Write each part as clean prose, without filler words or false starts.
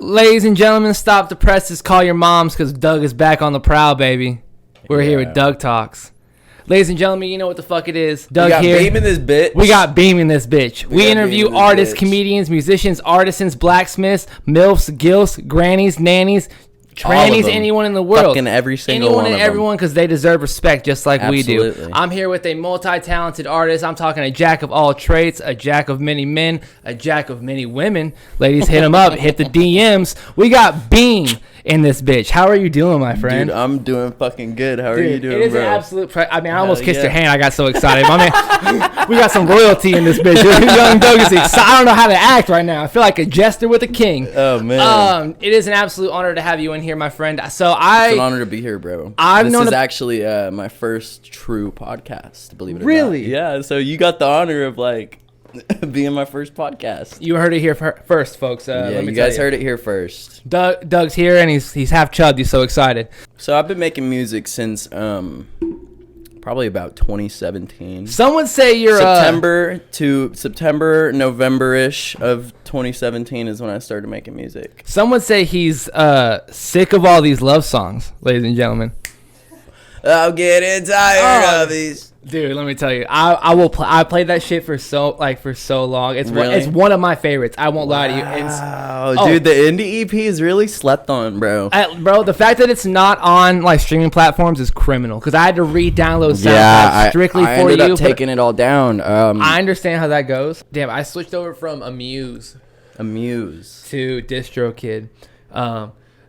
Ladies and gentlemen, stop the presses, call your moms, because Doug is back on the prowl, baby. We're here with Doug Talks. Ladies and gentlemen, you know what the fuck it is. Doug here. We got Beem in this bitch. We got Beem in this bitch. We interview artists, comedians, musicians, artisans, blacksmiths, milfs, gilfs, grannies, nannies, trannies, anyone in the world. Fucking every single anyone one and of them. everyone, because they deserve respect just like Absolutely. we do. I'm here with a multi-talented artist. I'm talking a jack of all trades, a jack of many men, a jack of many women. Ladies, hit him up. Hit the DMs. We got Beem in this bitch. How are you doing, my friend? Dude, I'm doing fucking good. How are you doing, it is bro? an absolute I mean, I almost kissed your hand. I got so excited. My man, we got some royalty in this bitch. Young Doug is excited. I don't know how to act right now. I feel like a jester with a king. Oh, man. It is an absolute honor to have you in here, my friend. It's an honor to be here, bro. This is actually my first true podcast, believe it or not. Really? Yeah, so you got the honor of, like, being my first podcast. You heard it here first, folks. Yeah, you guys heard it here first. Doug's here, and he's half chubbed. He's so excited. So I've been making music since probably about 2017. Some would say you're September, November-ish of 2017 is when I started making music. Some would say he's sick of all these love songs, ladies and gentlemen. I'm getting tired of these. Dude, let me tell you, I played that shit for so long. It's one of my favorites. I won't lie to you. Wow, dude, the indie EP is really slept on, bro. Bro, the fact that it's not on like streaming platforms is criminal. Because I had to re-download SoundCloud strictly I for ended you. up taking it all down. I understand how that goes. Damn, I switched over from Amuse to DistroKid.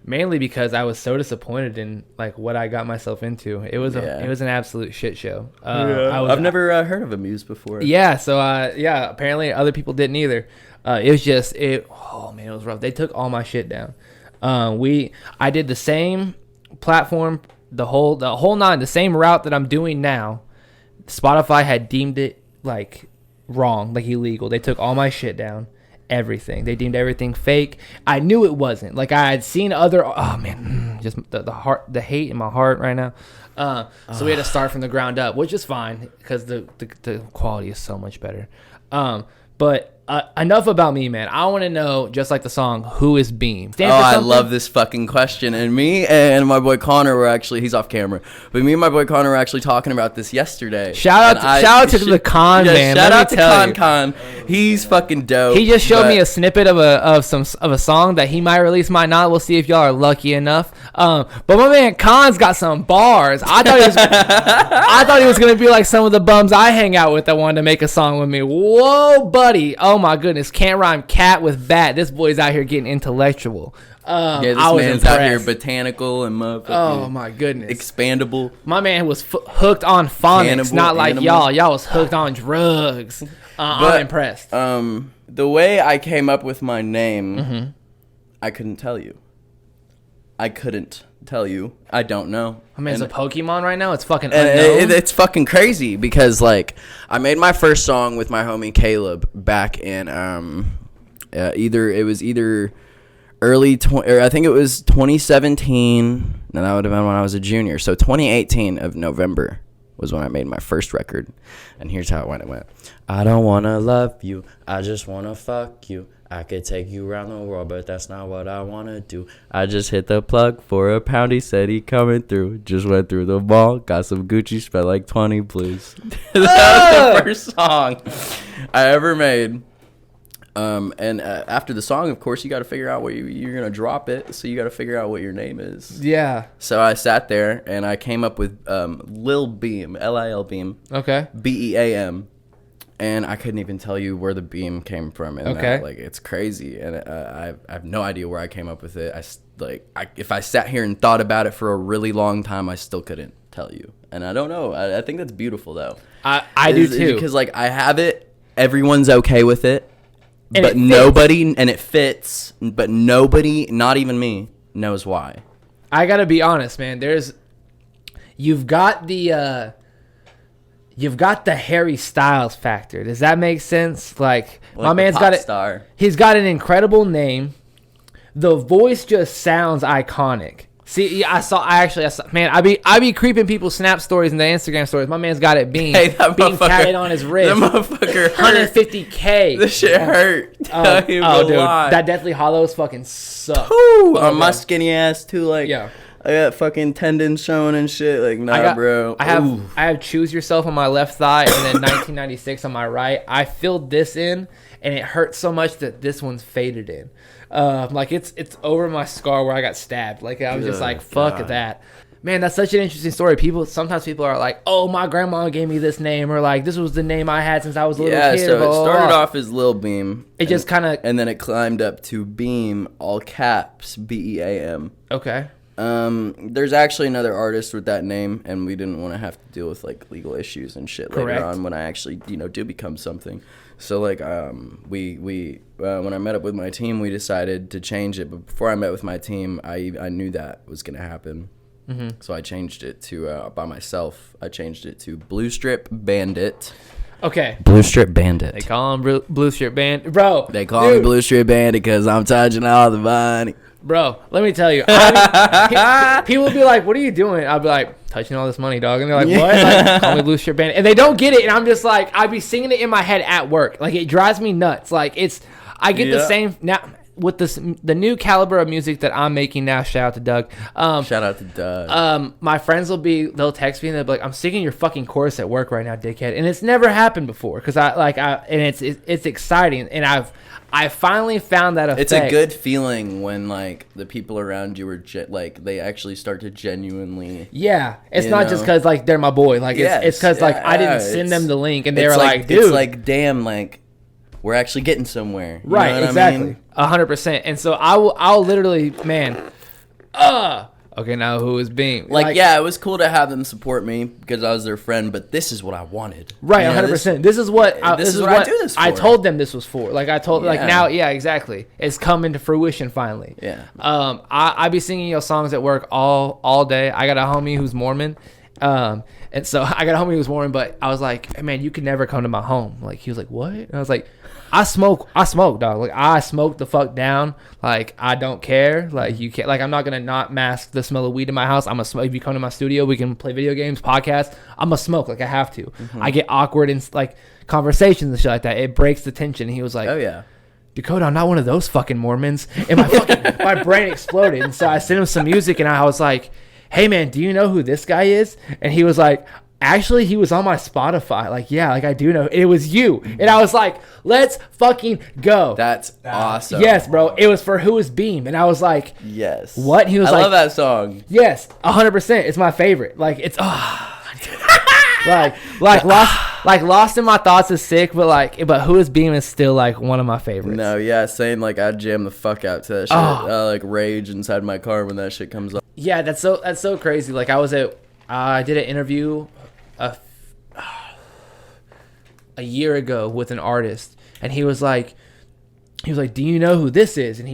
Mainly because I was so disappointed in like what I got myself into. It was an absolute shit show. I've never heard of Amuse before. Yeah, so apparently other people didn't either. It was rough. They took all my shit down. I did the same platform, the whole nine, the same route that I'm doing now. Spotify had deemed it like wrong, like illegal. They took all my shit down. Everything. They deemed everything fake. I knew it wasn't. Like I had seen other. Oh man, just the hate in my heart right now. So we had to start from the ground up, which is fine because the quality is so much better. But enough about me, man. I want to know, just like the song, who is Beem? I love this fucking question. And me and my boy Connor were actually, he's off camera, but me and my boy Connor were actually talking about this yesterday. Shout out to the Con, man. Shout out to Con. He's fucking dope. He just showed me a snippet of a song that he might release, might not. We'll see if y'all are lucky enough. But my man Con's got some bars. I thought he was gonna be like some of the bums I hang out with that wanted to make a song with me. Whoa, buddy. Oh my goodness. Can't rhyme cat with bat. This boy's out here getting intellectual. This man's out here botanical and motherfucking. Oh my goodness. Expandable. My man was hooked on phonics, not like y'all. Y'all was hooked on drugs. I'm impressed. The way I came up with my name, I couldn't tell you. I don't know. I mean, it's a Pokemon right now. It's fucking unknown. It's fucking crazy because like I made my first song with my homie Caleb back in either early I think it was 2017. No, that would have been when I was a junior. So 2018 of November was when I made my first record, and here's how it went. I don't wanna love you, I just wanna fuck you. I could take you around the world, but that's not what I want to do. I just hit the plug for a pound. He said he coming through. Just went through the mall. Got some Gucci. Spent like 20 blues. That was the first song I ever made. And after the song, of course, you got to figure out what you're going to drop it. So you got to figure out what your name is. Yeah. So I sat there and I came up with Lil Beem. Lil Beem. Okay. Beam. And I couldn't even tell you where the Beem came from. And okay. Like, it's crazy. And I have no idea where I came up with it. If I sat here and thought about it for a really long time, I still couldn't tell you. And I don't know. I think that's beautiful, though. I do, too. Because, like, I have it. Everyone's okay with it. And but nobody, and it fits. But nobody, not even me, knows why. I got to be honest, man. You've got the Harry Styles factor. Does that make sense? Like my man's got it. Star. He's got an incredible name. The voice just sounds iconic. See, yeah, I saw, man, I be creeping people's Snap stories and the Instagram stories. My man's got it Beam. Hey, that Beam motherfucker- tatted on his wrist. That motherfucker hurt. 150K. This shit hurt. Oh, Dude, that Deathly Hollows fucking sucks. On my skinny ass too, like Yeah. I got fucking tendons showing and shit. Like, nah, bro. I have Choose Yourself on my left thigh and then 1996 on my right. I filled this in, and it hurts so much that this one's faded in. Like it's over my scar where I got stabbed. Like I was just like, fuck God. that. Man, that's such an interesting story. Sometimes people are like, oh, my grandma gave me this name, or like this was the name I had since I was a little kid. So blah, it blah, started blah. off as Lil Beam. It just kind of and then it climbed up to Beam, all caps, BEAM. okay. There's actually another artist with that name, and we didn't want to have to deal with like legal issues and shit Correct. later on when I actually, do become something. So like, we when I met up with my team, we decided to change it. But before I met with my team, I knew that was gonna happen. Mm-hmm. So I changed it to by myself. I changed it to Bluestrip Bandit. Okay. Bluestrip Bandit. They call him Blue Strip Band, bro. They call me Bluestrip Bandit because I'm touching all the money. Bro, let me tell you. People will be like, what are you doing? I'll be like, touching all this money, dog. And they're like, what? Like, call me Blue Strip Bandit. And they don't get it. And I'm just like, I'd be singing it in my head at work. Like, it drives me nuts. Like, I get the same, now, with the new caliber of music that I'm making now, shout out to Doug. Shout out to Doug. My friends they'll text me and they'll be like, I'm singing your fucking chorus at work right now, dickhead. And it's never happened before. Cause it's exciting. And I finally found that effect. It's a good feeling when like the people around you are like they actually start to genuinely. Yeah, it's not just because like they're my boy. Like it's because like I didn't send them the link and they were like, dude, it's like damn, like we're actually getting somewhere. You right? know what Exactly, I mean? 100%. And so I'll literally, man, okay, now who is Beem? Like, yeah, it was cool to have them support me because I was their friend, but this is what I wanted. Right, 100%. This is what I do this for. I told them this was for. Like I told, like now, yeah, exactly. It's coming to fruition finally. Yeah. I be singing your songs at work all day. I got a homie who's Mormon. And so I got a homie who's Mormon, but I was like, hey, man, you could never come to my home. Like he was like, what? And I was like, I smoke, dog. Like I smoke the fuck down. Like I don't care. Like you can't. Like I'm not gonna not mask the smell of weed in my house. I'm a smoke. If you come to my studio, we can play video games, podcast. I'm a smoke. Like I have to. Mm-hmm. I get awkward in like conversations and shit like that. It breaks the tension. And he was like, oh yeah, Dakota, I'm not one of those fucking Mormons. And my brain exploded. And so I sent him some music, and I was like, hey man, do you know who this guy is? And he was like, actually, he was on my Spotify. Like, yeah, like I do know. It was you. And I was like, let's fucking go. That's awesome. Yes, bro. It was for Who Is Beem. And I was like, yes. What? And he was I love that song. Yes, 100%. It's my favorite. Like, it's, like Lost in My Thoughts is sick, but Who Is Beem is still like one of my favorites. No, yeah, same. Like I jam the fuck out to that shit. Like rage inside my car when that shit comes up. Yeah, that's so crazy. Like I did an interview a year ago with an artist, and he was like, do you know who this is? And he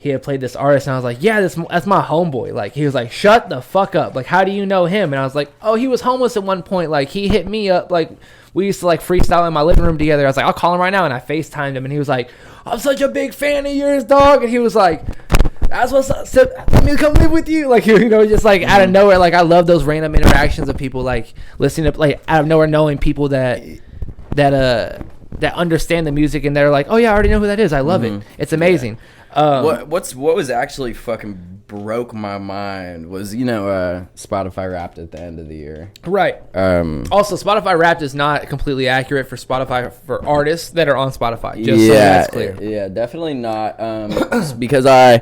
had played this artist, and I was like, yeah, that's my homeboy. Like he was like, shut the fuck up. Like, how do you know him? And I was like, oh, he was homeless at one point. Like he hit me up. Like we used to like freestyle in my living room together. I was like, I'll call him right now. And I FaceTimed him, and he was like, I'm such a big fan of yours, dog. And he was like, that's what's up. So, let me come live with you. Like, just like out of nowhere. Like, I love those random interactions of people like listening to, like, out of nowhere knowing people that understand the music, and they're like, oh yeah, I already know who that is. I love it. It's amazing. What was actually fucking broke my mind was Spotify Wrapped at the end of the year. Right. Also, Spotify Wrapped is not completely accurate for Spotify for artists that are on Spotify. Just so that's clear. Yeah, definitely not. Because on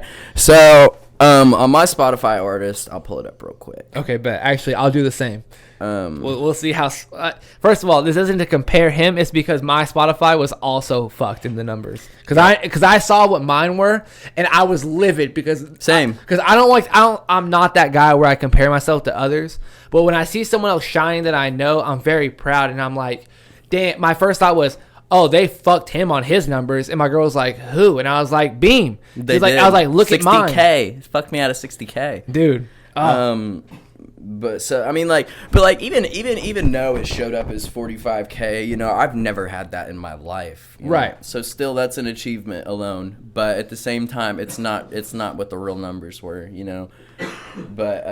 my Spotify artist, I'll pull it up real quick. Okay, but actually, I'll do the same. We'll see how. First of all, this isn't to compare him. It's because my Spotify was also fucked in the numbers. Because I saw what mine were, and I was livid because same. Because I'm not that guy where I compare myself to others. But when I see someone else shining that I know, I'm very proud, and I'm like, damn. My first thought was, oh, they fucked him on his numbers, and my girl was like, who? And I was like, Beem. I was like, look at mine. 60K. Fucked me out of 60K, dude. But so I mean even though it showed up as 45K, I've never had that in my life. Right. So still that's an achievement alone. But at the same time, it's not what the real numbers were. But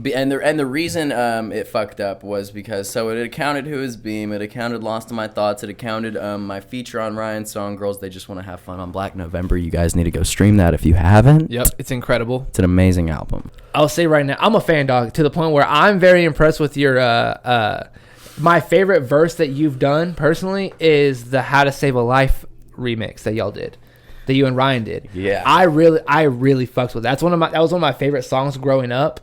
and the reason it fucked up was because so it accounted who is Beem, it accounted Lost in My Thoughts, it accounted my feature on Ryan's song Girls They Just Want to Have Fun on Black November. You guys need to go stream that if you haven't. Yep, it's incredible. It's an amazing album. I'll say right now, I'm a fan, dog, to the point where I'm very impressed with your my favorite verse that you've done personally is the How to Save a Life remix that y'all did. That you and Ryan did. Yeah. I really fucked with that. That was one of my favorite songs growing up.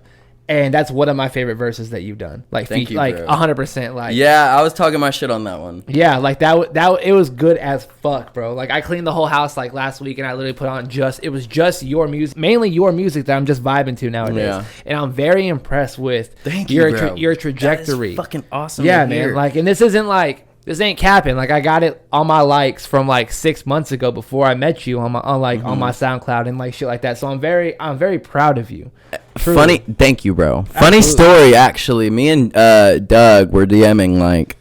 And that's one of my favorite verses that you've done. Like, Thank you, like bro. 100%. Like, yeah, I was talking my shit on that one. yeah, like that it was good as fuck, bro. Like, I cleaned the whole house like last week, and I literally put on it was just your music, mainly your music that I'm just vibing to nowadays. Yeah. And I'm very impressed with Thank you, bro. your trajectory. That is fucking awesome. Yeah, to hear. man. Like, and this ain't capping. Like, I got it on my likes from like 6 months ago before I met you on my SoundCloud and like shit like that. So I'm very proud of you. Truly. Funny, thank you, bro. Absolutely. Funny story, actually. Me and Doug were DMing like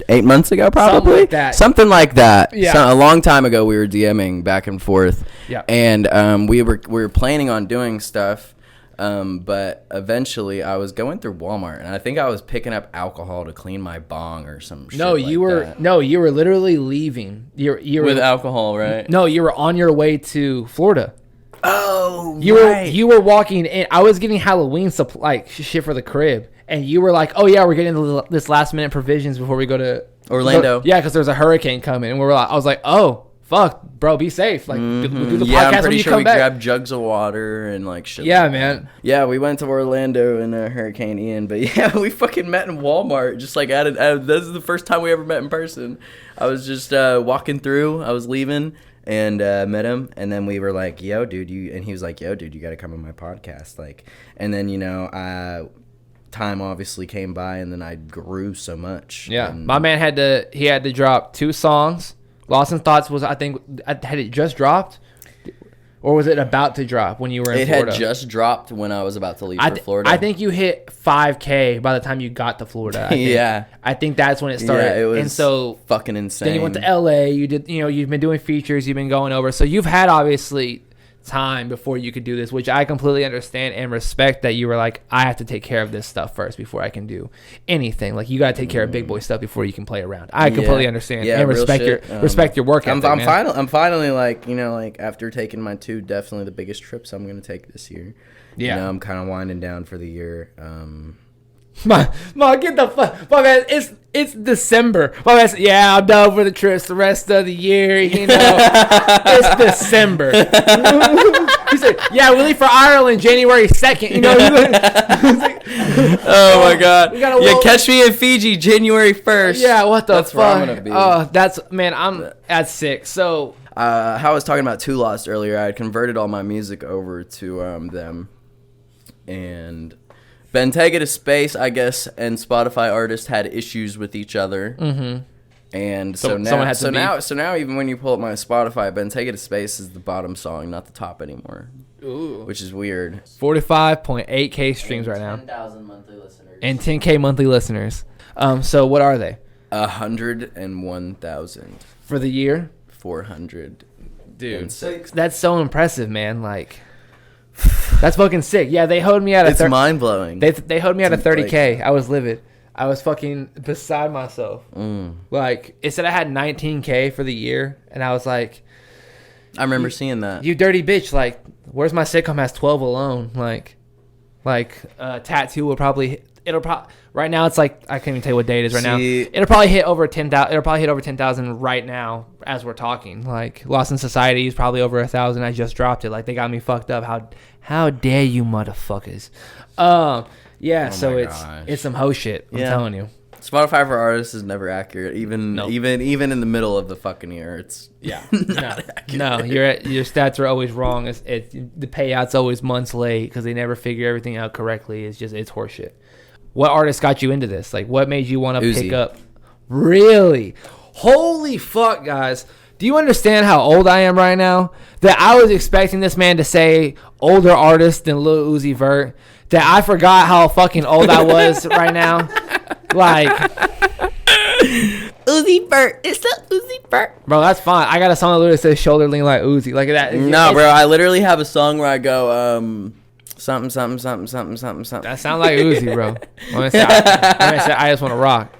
8 months ago, probably something like that. Yeah, so, a long time ago, we were DMing back and forth. Yeah, and we were planning on doing stuff. But eventually I was going through Walmart and I think I was picking up alcohol to clean my bong or some shit. You were literally leaving. You were with alcohol, right? No, you were on your way to Florida. Oh, you were walking in. I was getting Halloween shit for the crib, and you were like, "Oh yeah, we're getting this last minute provisions before we go to Orlando." Yeah, because there's a hurricane coming, and I was like, "Oh fuck, bro, be safe." Like, we'll do the podcast I'm pretty when you sure come we back. grabbed jugs of water and like shit. Yeah, like man. That. Yeah, we went to Orlando in Hurricane Ian, but yeah, we fucking met in Walmart. Just like this is the first time we ever met in person. I was just walking through. I was leaving. And met him, and then we were like, "Yo, dude, and he was like, "Yo, dude, you got to come on my podcast." Like, and then time obviously came by, and then I grew so much. Yeah, and my man had to drop 2 songs. Lost in Thoughts was, I think, had it just dropped, or was it about to drop when you were in Florida? It had just dropped when I was about to leave for Florida. I think you hit 5K by the time you got to Florida. I think that's when it started. Yeah, it was and so fucking insane. Then you went to LA. You did, you've been doing features. You've been going over. So you've had obviously time before you could do this, which I completely understand and respect that you were like, I have to take care of this stuff first before I can do anything. Like, you got to take care of big boy stuff before you can play around. I completely understand and respect your work ethic, I'm finally like, after taking my 2 definitely the biggest trips I'm going to take this year. Yeah. I'm kind of winding down for the year. Ma, get the fuck, my man. It's December. My man, yeah, I'm done for the trips the rest of the year. It's December. He said, yeah, we leave for Ireland January 2nd. Oh my god. Yeah, catch me in Fiji January 1st. Yeah, what the that's fuck? Where I'm gonna be. Oh, I'm at 6. So how I was talking about Too Lost earlier, I had converted all my music over to them, and Bentayga to Space, I guess, and Spotify artists had issues with each other. Mm-hmm. And so now even when you pull up my Spotify, Bentayga to Space is the bottom song, not the top anymore. Ooh. Which is weird. 45.8K streams right now. 10,000 monthly listeners. And 10K monthly listeners. So what are they? 101,000. For the year? 400. Dude, that's so impressive, man. Like, that's fucking sick. Yeah, they hoed me out. It's mind blowing. They hoed me out of 30K. I was livid. I was fucking beside myself. Like, it said I had 19K for the year, and I was like, I remember seeing that. You dirty bitch. Like, where's my sitcom has 12 alone? Like Tattoo will probably right now it's like, I can't even tell you what day it is right now. It'll probably hit over 10,000. It'll probably hit over 10,000 right now as we're talking. Like, Lost in Society is probably over 1,000. I just dropped it. Like, they got me fucked up. How dare you, motherfuckers? Yeah. So it's some hoe shit. I'm telling you. Spotify for artists is never accurate. Even in the middle of the fucking year, it's not accurate. No, your stats are always wrong. The payout's always months late because they never figure everything out correctly. It's horseshit. What artist got you into this? Like, what made you want to pick up? Really? Holy fuck, guys. Do you understand how old I am right now? That I was expecting this man to say older artist than Lil Uzi Vert. That I forgot how fucking old I was right now. Like, Uzi Vert. It's the Uzi Vert. Bro, that's fine. I got a song that literally says shoulder lean like Uzi. Like that. No, bro. I literally have a song where I go, something, something, something, something, something, something. That sounds like Uzi, bro. When I say I just want to rock.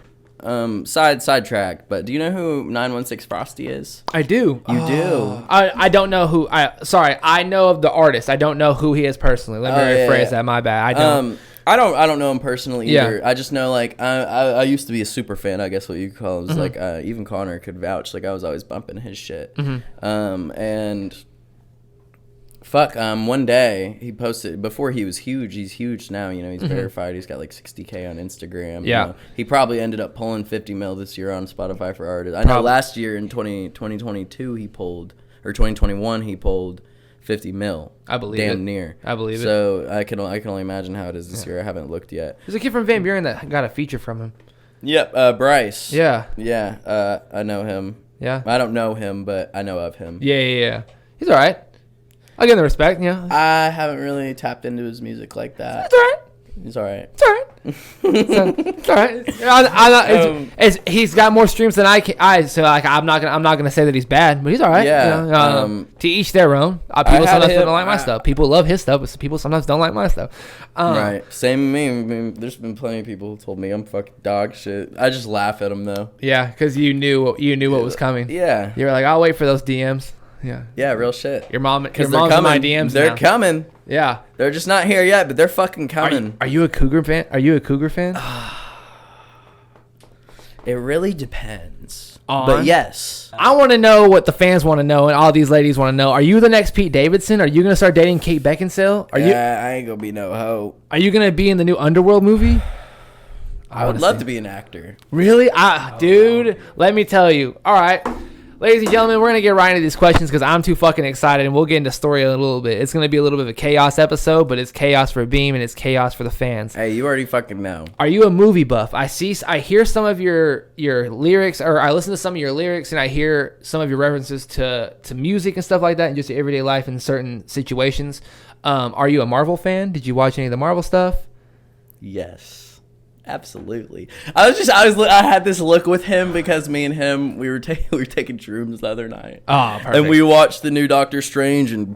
Sidetrack, but do you know who 916 Frosty is? I do. You do? I don't know who. I know of the artist. I don't know who he is personally. Let me rephrase that. My bad. I don't. I don't know him personally either. Yeah. I just know, like, I used to be a super fan, I guess what you call it. Like, even Connor could vouch. Like, I was always bumping his shit. And fuck, one day he posted, before he was huge, he's huge now, you know, he's verified, he's got like 60K on Instagram. Yeah. You know. He probably ended up pulling 50 mil this year on Spotify for artists. I know last year in 2022 he pulled, or 2021 he pulled 50 mil. I believe it. Damn near. I believe it. So I can only imagine how it is this year. I haven't looked yet. There's a kid from Van Buren that got a feature from him. Yep, Bryce. Yeah. Yeah, I know him. Yeah. I don't know him, but I know of him. Yeah. He's all right. I'll give him the respect, yeah. I haven't really tapped into his music like that. It's all right. He's all right. It's all right. It's all right. He's got more streams than I can. So like I'm not gonna say that he's bad, but he's all right. Yeah. You know, to each their own. People sometimes don't like my stuff. People love his stuff, but people sometimes don't like my stuff. Right. Same with me. I mean, there's been plenty of people who told me I'm fucking dog shit. I just laugh at them though. Yeah, because you knew what was coming. Yeah. You were like, I'll wait for those DMs. Yeah, real shit. Your mom's in coming. my DMs. They're coming. Yeah, they're just not here yet, but they're fucking coming. Are you a Cougar fan? It really depends. On? But yes, I want to know what the fans want to know, and all these ladies want to know. Are you the next Pete Davidson? Are you gonna start dating Kate Beckinsale? I ain't gonna be no hoe. Are you gonna be in the new Underworld movie? I would love to be an actor. Really? Dude, let me tell you. All right. Ladies and gentlemen, we're going to get right into these questions because I'm too fucking excited, and we'll get into story a little bit. It's going to be a little bit of a chaos episode, but it's chaos for Beem, and it's chaos for the fans. Hey, you already fucking know. Are you a movie buff? I hear some of your lyrics, or I listen to some of your lyrics, and I hear some of your references to music and stuff like that, and just your everyday life in certain situations. Are you a Marvel fan? Did you watch any of the Marvel stuff? Yes. Absolutely. I had this look with him because me and him we were taking shrooms the other night. Oh, perfect. And we watched the new Doctor Strange and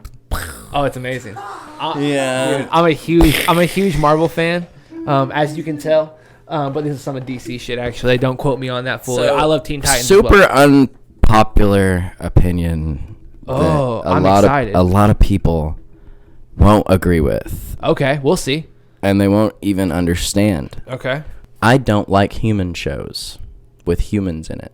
oh, it's amazing. Yeah. Dude, I'm a huge Marvel fan, as you can tell. But this is some of DC shit actually. Don't quote me on that fully. I love Teen Titans. Super unpopular opinion. Oh, I'm excited. A lot of people won't agree with. Okay, we'll see. And they won't even understand. Okay. I don't like human shows with humans in it.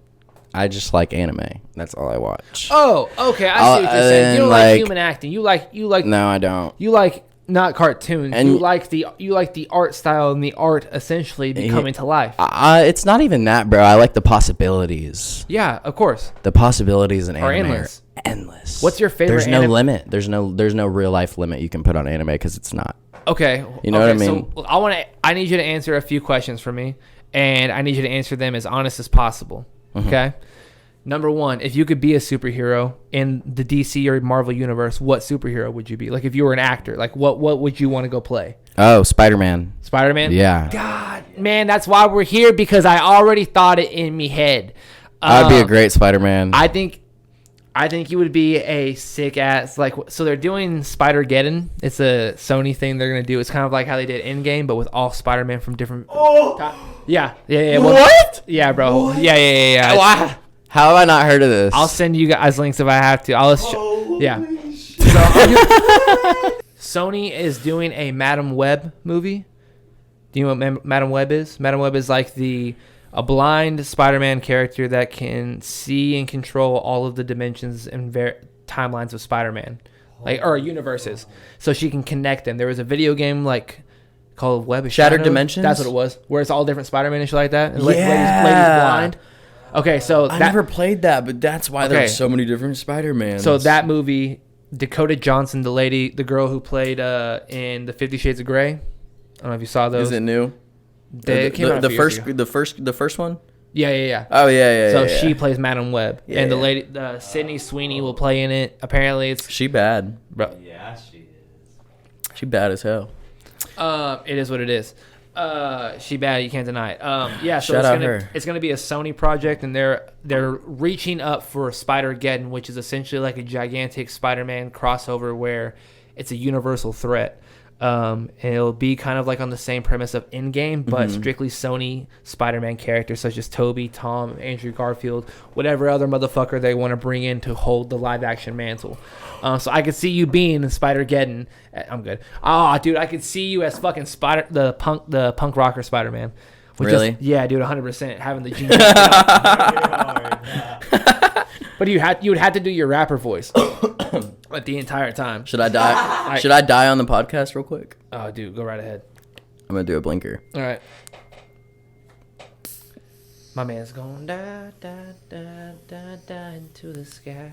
I just like anime. That's all I watch. Oh, okay. I see what you're saying. You don't like human acting. You like. No, I don't. You like not cartoons. And you like the art style and the art essentially coming to life. It's not even that, bro. I like the possibilities. Yeah, of course. The possibilities in anime are endless. What's your favorite? There's no limit. There's no real life limit you can put on anime because it's not. Okay. You know what I mean? So I need you to answer a few questions for me, and I need you to answer them as honest as possible. Mm-hmm. Okay. Number one, if you could be a superhero in the DC or Marvel universe, what superhero would you be? Like if you were an actor, like what would you want to go play? Oh, Spider-Man. Spider-Man? Yeah. God, man, that's why we're here, because I already thought it in me head. I'd be a great Spider-Man. I think you would be a sick ass, like, so they're doing Spider-Geddon. It's a Sony thing they're going to do. It's kind of like how they did Endgame, but with all Spider-Man from different... Yeah. What? Yeah, bro. What? Yeah. Wow. How have I not heard of this? I'll send you guys links if I have to. Yeah. So, Sony is doing a Madam Web movie. Do you know what Madam Web is? Madam Web is like a blind Spider-Man character that can see and control all of the dimensions and timelines of Spider-Man, or universes. So she can connect them. There was a video game called Web of Shattered Shadows. Dimensions. That's what it was, where it's all different Spider-Man and shit like that. And yeah. Lady's blind. Okay, so I never played that, but that's why there's so many different Spider-Mans. So that movie, Dakota Johnson, the girl who played in the 50 Shades of Grey. I don't know if you saw those. Is it new? They came out the first one. Yeah. Oh yeah. So she plays Madam Web, and the lady, Sydney Sweeney, will play in it. Apparently, she bad, bro. Yeah, she is. She bad as hell. It is what it is. She bad. You can't deny it. Yeah. So it's gonna be a Sony project, and they're reaching up for Spider-Geddon, which is essentially like a gigantic Spider-Man crossover where it's a universal threat. And it'll be kind of like on the same premise of in-game, but strictly Sony Spider-Man characters such as Toby, Tom, Andrew Garfield, whatever other motherfucker they want to bring in to hold the live-action mantle. So I could see you being Spider-Geddon. I'm good. Dude, I could see you as fucking the punk rocker Spider-Man. Really? Yeah, dude, 100%. Having the genius. But you would have to do your rapper voice like the entire time. Should I die? Should I die on the podcast real quick? Oh, dude, go right ahead. I'm gonna do a blinker. All right. My man's going da da da da da into the sky.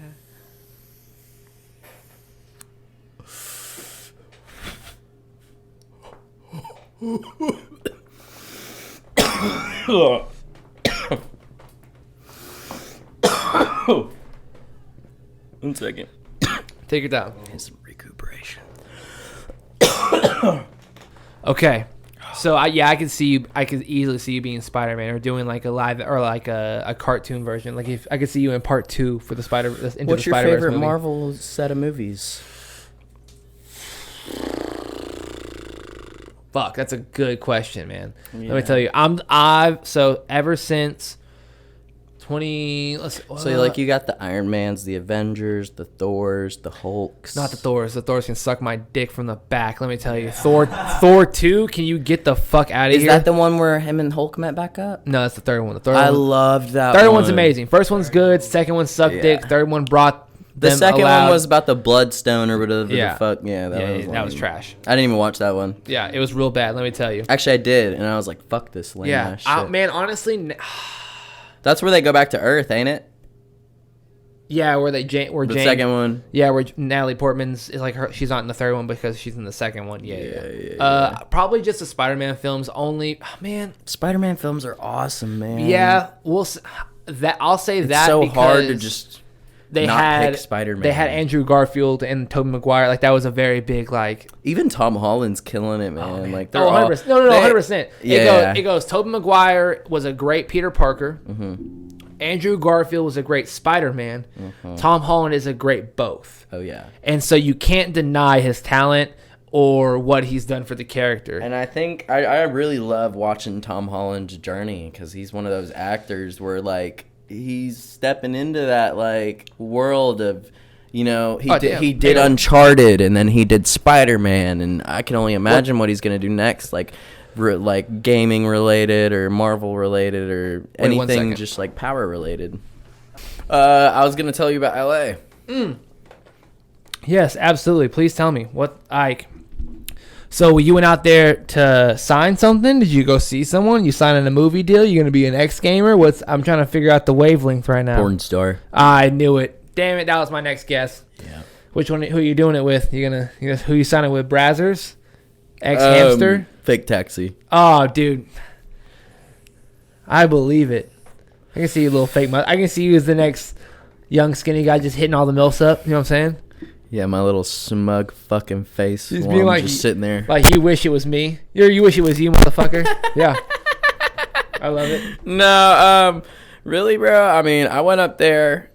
One second. Take your time. Get some recuperation. Okay. So I could see you. I could easily see you being Spider-Man or doing like a live or like a cartoon version. Like if I could see you in part 2 for the Spider-Verse. What's your favorite movie? Marvel set of movies? Fuck, that's a good question, man. Yeah. Let me tell you, so ever since 20. So you got the Iron Mans, the Avengers, the Thors, the Hulks. Not the Thors. The Thors can suck my dick from the back. Let me tell you, Thor 2. Can you get the fuck out of here? Is that the one where him and Hulk met back up? No, that's the third one. I loved that. Third one's amazing. First one's good. Second one sucked dick. Third one brought. The second one was about the Bloodstone or whatever the fuck. Yeah, that was trash. I didn't even watch that one. Yeah, it was real bad. Let me tell you. Actually, I did, and I was like, "Fuck this lame ass shit." Man, honestly, that's where they go back to Earth, ain't it? Yeah, where the Jane, second one. Yeah, where Natalie Portman's is like she's not in the third one because she's in the second one. Yeah. Probably just the Spider-Man films only. Man, Spider-Man films are awesome, man. Yeah, I'll say it's that so because hard to just. They pick Spider-Man. They had Andrew Garfield and Tobey Maguire. Like that was a very big like. Even Tom Holland's killing it, man. Oh, like they're 100%. No, 100%. Yeah. It goes. Tobey Maguire was a great Peter Parker. Mm-hmm. Andrew Garfield was a great Spider-Man. Mm-hmm. Tom Holland is a great both. Oh yeah. And so you can't deny his talent or what he's done for the character. And I think I really love watching Tom Holland's journey because he's one of those actors where like. He's stepping into that like world of, he did Uncharted and then he did Spider-Man and I can only imagine what he's gonna do next, like gaming related or Marvel related or anything just like power related. I was gonna tell you about LA. Yes, absolutely. Please tell me what So you went out there to sign something? Did you go see someone? You signing a movie deal? You gonna be an ex-gamer? I'm trying to figure out the wavelength right now. Porn star. I knew it. Damn it, that was my next guess. Yeah. Which one? Who are you doing it with? Who you signing with? Brazzers? Ex-hamster? Fake taxi. Oh, dude. I believe it. I can see you, little fake. I can see you as the next young skinny guy just hitting all the milfs up. You know what I'm saying? Yeah, my little smug fucking face. He's being like, just sitting there. Like, you wish it was me. You wish it was you, motherfucker. Yeah. I love it. No, really, bro. I mean, I went up there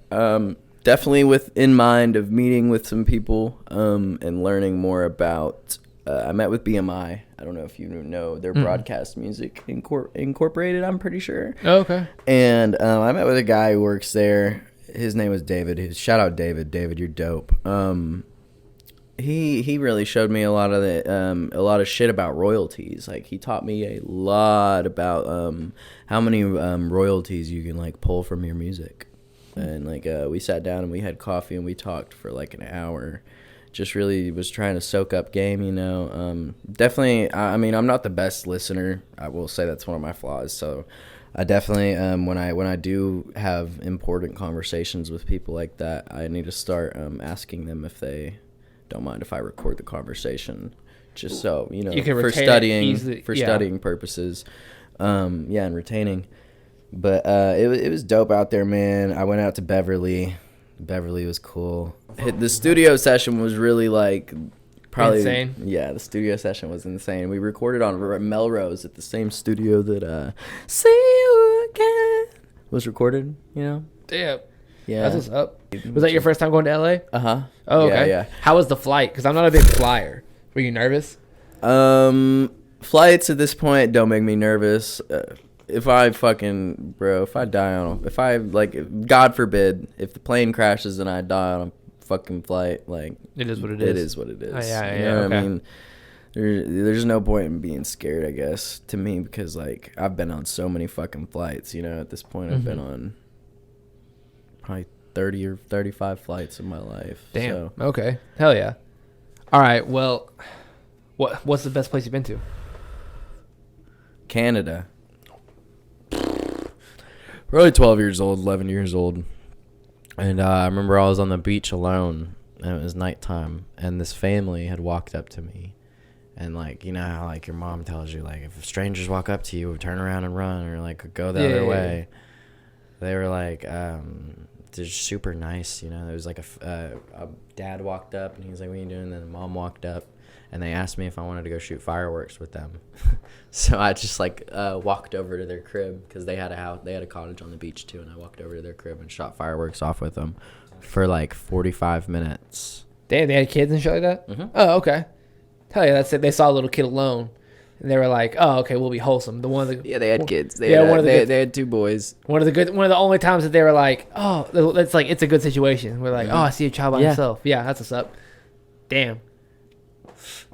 definitely in mind of meeting with some people and learning more about. I met with BMI. I don't know if you know. They're Broadcast Music Incorporated, I'm pretty sure. Oh, okay. And I met with a guy who works there. His name was David. Shout out David. David, you're dope. He really showed me a lot of shit about royalties. Like he taught me a lot about how many royalties you can like pull from your music. And like we sat down and we had coffee and we talked for like an hour. Just really was trying to soak up game, Definitely. I mean, I'm not the best listener. I will say that's one of my flaws. So. I definitely when I do have important conversations with people like that, I need to start asking them if they don't mind if I record the conversation, just so you can for studying purposes, and retaining. But it was dope out there, man. I went out to Beverly. Beverly was cool. The studio session was really like. Probably insane. Yeah, the studio session was insane. We recorded on Melrose at the same studio that See You Again was recorded, Damn. Yeah. That's what's up. Was that your first time going to LA? Uh-huh. Oh, okay. Yeah. How was the flight? Because I'm not a big flyer. Were you nervous? Flights at this point don't make me nervous. If I die on, if I like, God forbid, if the plane crashes and I die on a fucking flight, like it is what it is. It is what it is. Oh, yeah, you know what I mean? There's no point in being scared, I guess, to me, because like I've been on so many fucking flights. You know, at this point, I've been on probably 30 or 35 flights in my life. Damn. So. Okay. Hell yeah. All right. Well, what's the best place you've been to? Canada. Probably 12 years old, 11 years old. And I remember I was on the beach alone, and it was nighttime, and this family had walked up to me. And, like, you know how, like, your mom tells you, like, if strangers walk up to you, turn around and run, or, like, go the other way. They were, like, they're super nice, you know. There was, like, a dad walked up, and he was like, what are you doing? And then the mom walked up, and they asked me if I wanted to go shoot fireworks with them. So I just, like, walked over to their crib, because they had a house, they had a cottage on the beach, too, and I walked over to their crib and shot fireworks off with them for, like, 45 minutes. Damn, they had kids and shit like that? Mm-hmm. Oh, okay. Hell yeah, that's it. They saw a little kid alone, and they were like, "Oh, okay, we'll be wholesome." Yeah, they had kids. They had 2 boys. One of the only times that they were like, "Oh, it's like it's a good situation." We're like, "Oh, I see a child by himself." Yeah, that's what's up. Damn.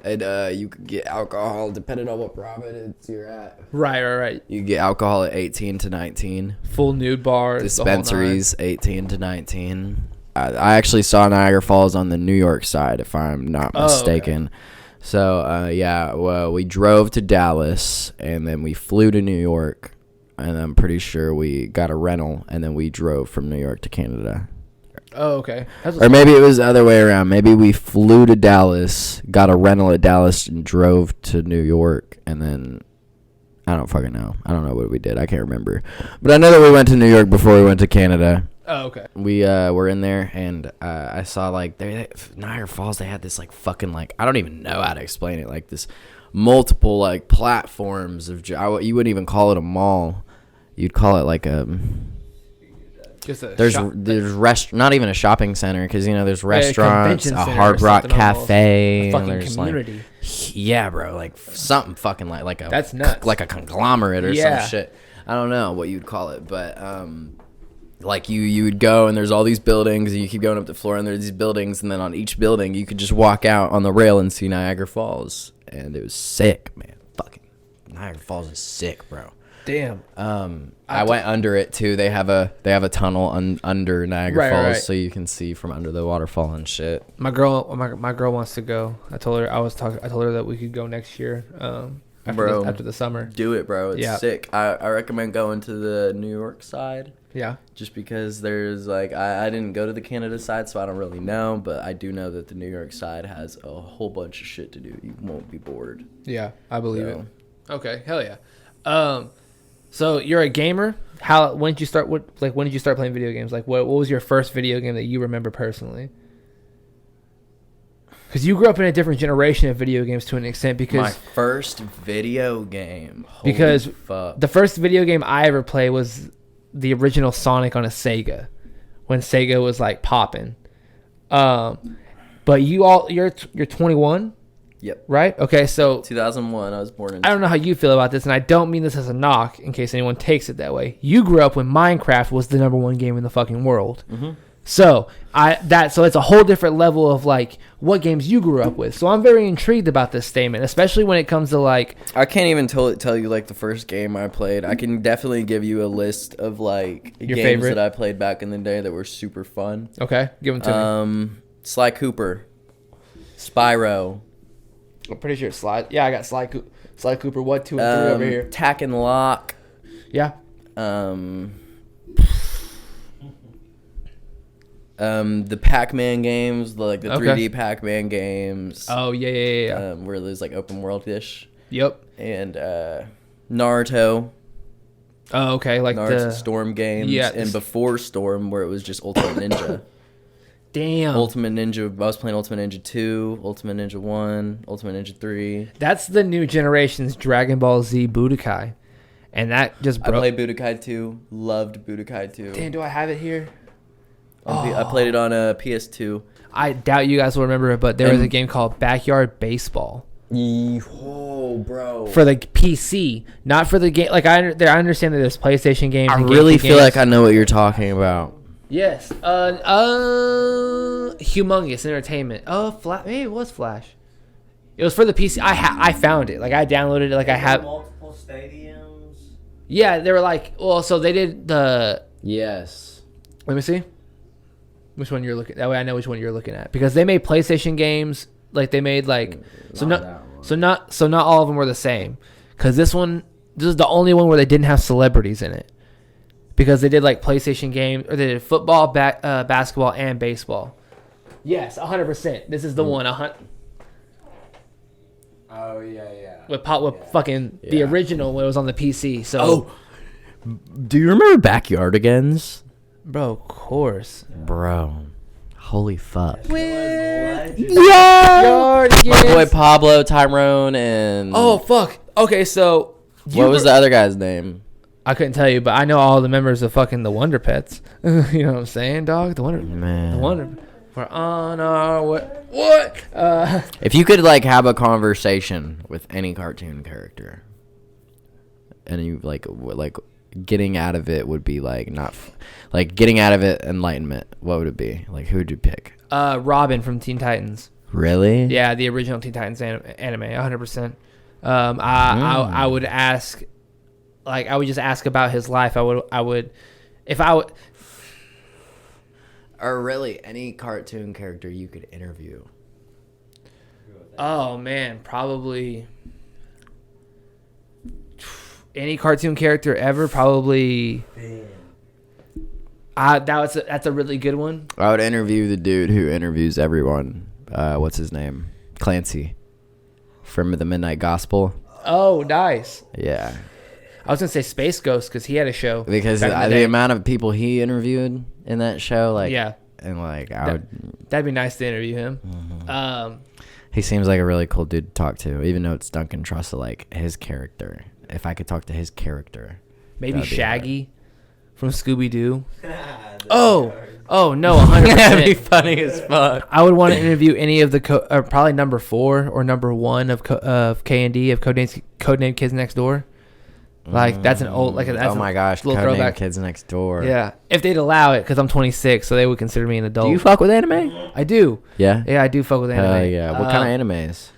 And you could get alcohol depending on what province you're at. Right. You can get alcohol at 18 to 19. Full nude bars. Dispensaries 18 to 19. I actually saw Niagara Falls on the New York side, if I'm not mistaken. Okay. So, well, we drove to Dallas, and then we flew to New York, and I'm pretty sure we got a rental, and then we drove from New York to Canada. Oh, okay. Or maybe it was the other way around. Maybe we flew to Dallas, got a rental at Dallas, and drove to New York, and then I don't fucking know. I don't know what we did. I can't remember. But I know that we went to New York before we went to Canada. Oh, okay. We were in there, and I saw, like, Niagara Falls, they had this, like, fucking, like, I don't even know how to explain it, like, this multiple, like, platforms of, you wouldn't even call it a mall. You'd call it, like, just a there's not even a shopping center, because, you know, there's restaurants, a Hard Rock Cafe. A fucking community. Like, yeah, bro, like, something fucking like a... That's nuts. Like a conglomerate or some shit. I don't know what you'd call it, but, like you would go and there's all these buildings and you keep going up the floor and there's these buildings, and then on each building you could just walk out on the rail and see Niagara Falls, and it was sick, man. Fucking Niagara Falls is sick, bro. Damn. I went under it too. They have a tunnel under Niagara Falls, right. So you can see from under the waterfall and shit. My girl wants to go. I told her that we could go next year. After the summer. Do it, bro. It's sick. I recommend going to the New York side. Yeah. Just because there's, like, I didn't go to the Canada side, so I don't really know, but I do know that the New York side has a whole bunch of shit to do. You won't be bored. Yeah, I believe it. Okay, hell yeah. So you're a gamer. When did you start playing video games? Like, what was your first video game that you remember personally? Because you grew up in a different generation of video games to an extent. Because my first video game. The first video game I ever played was the original Sonic on a Sega, when Sega was like popping. But you're 21. Yep. Right? Okay, so 2001, I was born in... I don't know how you feel about this, and I don't mean this as a knock in case anyone takes it that way. You grew up when Minecraft was the #1 game in the fucking world. Mm-hmm. So it's a whole different level of, like, what games you grew up with. So I'm very intrigued about this statement, especially when it comes to, like... I can't even tell you, like, the first game I played. I can definitely give you a list of, like, your games favorite that I played back in the day that were super fun. Okay, give them to me. Sly Cooper. Spyro. I'm pretty sure Sly. Yeah, I got Sly Cooper 1, 2, and 3 over here. Tack and Lock. Yeah. The Pac-Man games, the 3D Pac-Man games. Oh yeah. Where there's, like, open world-ish. Yep. And Naruto. Oh, okay, like Naruto the Storm games. Yeah. And before Storm, where it was just Ultimate Ninja. Damn. Ultimate Ninja. I was playing Ultimate Ninja 2, Ultimate Ninja 1, Ultimate Ninja 3. That's the new generation's Dragon Ball Z Budokai, and that just broke. I played Budokai 2. Loved Budokai 2. Damn, do I have it here? I played it on a PS2. I doubt you guys will remember it, but there was a game called Backyard Baseball. Oh, bro. for the PC, not for the game. Like I understand that there's PlayStation games. I and really GameCube feel games. like I know what you're talking about. Yes. Humongous Entertainment. Oh, maybe it was Flash. It was for the PC. I found it. Like I downloaded it. Like I have multiple stadiums. Yeah, they were like, well, so they did the. Yes. Let me see. Which one you're looking? That way I know which one you're looking at because they made PlayStation games. Like they made like not all of them were the same. Because this is the only one where they didn't have celebrities in it. Because they did like PlayStation games or they did football, basketball, and baseball. Yes, 100%. This is the one. Oh yeah. With fucking the original when it was on the PC. So. Do you remember Backyardigans? Bro, of course. Bro. Holy fuck. Yeah. My boy Pablo, Tyrone, and... Oh, fuck. Okay, so... What was the other guy's name? I couldn't tell you, but I know all the members of fucking the Wonder Pets. You know what I'm saying, dog? The Wonder... We're on our way. What? If you could, like, have a conversation with any cartoon character, and you, like... getting out of it would be like getting out of it enlightenment, what would it be? Like who would you pick? Robin from Teen Titans. Really? Yeah, the original Teen Titans anime 100%. I would ask, like I would just ask about his life. I would if I would, or really any cartoon character you could interview. Oh man, probably any cartoon character ever, probably. That's a really good one. I would interview the dude who interviews everyone. What's his name? Clancy from the Midnight Gospel. Oh, nice. Yeah. I was gonna say Space Ghost because he had a show. Because the amount of people he interviewed in that show, like and like that'd be nice to interview him. Mm-hmm. He seems like a really cool dude to talk to, even though it's Duncan Trussell, like his character. If I could talk to his character. Maybe Shaggy from Scooby-Doo. Oh, no, 100%. That'd be funny as fuck. I would want to interview any of the, probably number 4 or number 1 of K&D, of Codename Kids Next Door. Like, that's an old, like, that's oh my gosh, Codename Kids Next Door. Yeah. If they'd allow it, because I'm 26, so they would consider me an adult. Do you fuck with anime? I do. Yeah? Yeah, I do fuck with anime. Yeah. What kind of animes?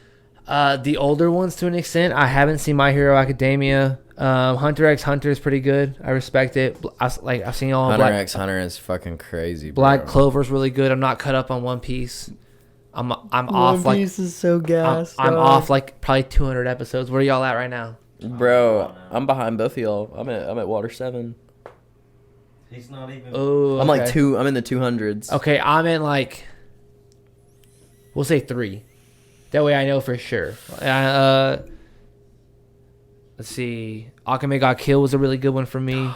The older ones to an extent. I haven't seen My Hero Academia. Hunter x Hunter is pretty good. I respect it. I've seen all Hunter x Hunter is fucking crazy, bro. Black Clover's really good. I'm not cut up on One Piece. I'm off like One Piece is so gas. I'm off like probably 200 episodes. Where are y'all at right now? Bro, I'm behind both of y'all. I'm at Water 7. He's not even. Oh, I'm like I'm in the 200s. Okay, I'm in like, we'll say 3. That way I know for sure. Let's see. Akame Got Killed was a really good one for me.